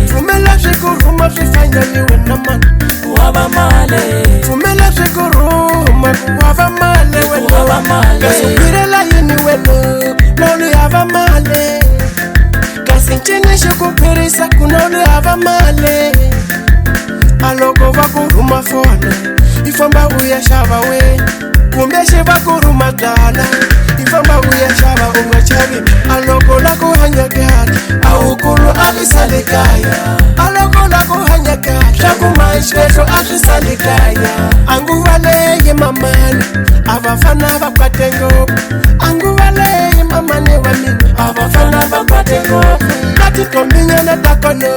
Tumela shikuruma swifanyaniwe na mani Waba male Tumela shikuruma kuwava male weno Kasupirela yini weno Nauli hava male Kasinchini shikupirisa kunauli hava male Aloko vakuruma fone Ifamba uya shava we Kumbe shiva kuruma dala Ifamba uya shava ungachavi Aloko lako hanyagani Aukulu alisalikaya Aloko lako hanyagani Shaku maishleso alisalikaya Anguvaleye mamani Avafana vapkatengo Anguvaleye mamani wamini Avafana vapkatengo Nati tombinya na takono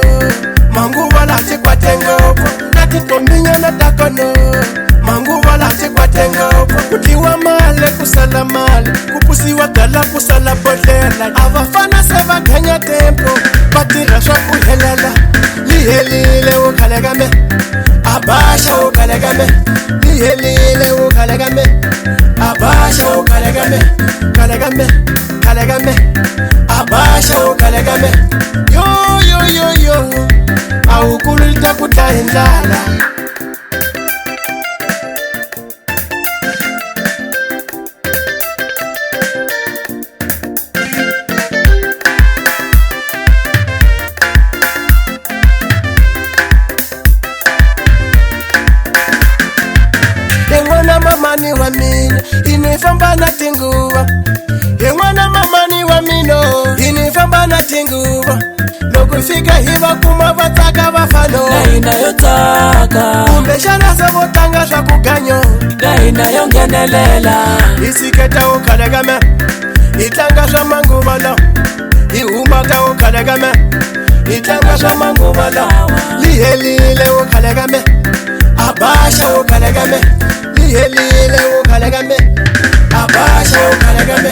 Manguvala chikwatengo Nati tombinya na takono Manguvala chikwatengo Kutiwa male kusala male Kupusiwa dala kusala bodlela Avafana seva kanya tempo Batira swa kuhelela Lihelile ukalegame Abasha ukalegame Lihelile ukalegame Abasha ukalegame Kalegame, kalegame Abasha ukalegame Yo yo yo yo Aukulita kutahindala Yengwana mamani wa mino Inifamba na tinguwa Yengwana mamani wa mino Inifamba na tinguwa Nokufika hiva kumavataka vafano Daina yotaka Umbeshana sabo tanga sa kuganyo Daina yongenelela Isiketa ukalegame Itanga sa mangubalo Iumata ukalegame Itanga sa mangubalo Lihelile ukalegame Abasha ukalegame Lihelile ukalegame Abasha ukalegame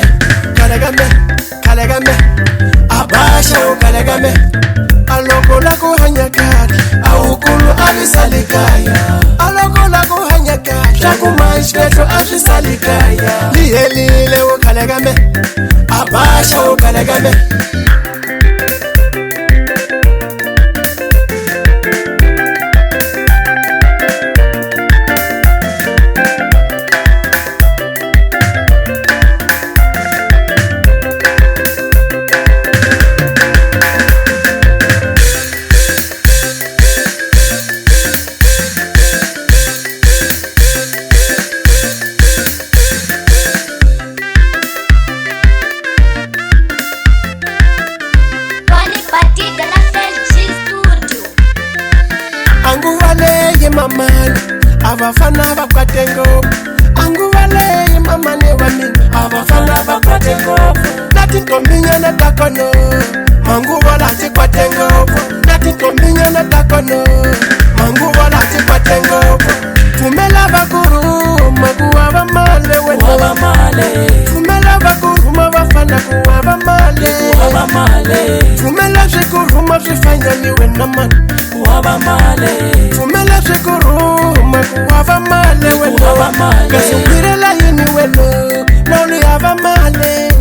Kalegame, kalegame Abasha ukalegame Aloko lako hanyakari Aukulu alisalikaya Aloko lako hanyakari Shaku maishleso alisalikaya Lihelile ukalegame Abasha ukalegame Anguvaleye mamani Avafana vapkatengo Anguvaleye mamani wamini Avafana vapkatengo Nati tombinya na takono Manguvala chikwatengo Nati tombinya na takono Manguvala chikwatengo Tumela vakuru Maguava male weno Waba male Tumela vakuru Mavafana kuava male Waba male Tumela shikuruma swifanyaniwe na mani Waba male Tumela shikuruma kuava male weno Waba male Kasupirela yini weno Nauli hava male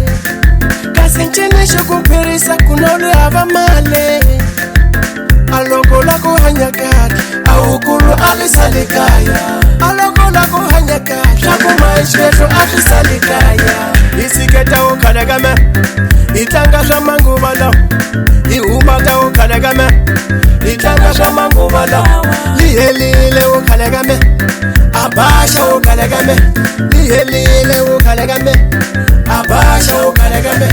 Kasinchini shukupirisa kunauli hava male Aloko lako hanyagari Aukulu alisalikaya Aloko lako hanyagari Shaku maishleso alisalikaya Isiketa ukalegame Itanga sa mangubalo Iumata ukalegame Itanga sa mangubalo Lihelile ukalegame Abasha ukalegame Lihelile ukalegame Abasha ukalegame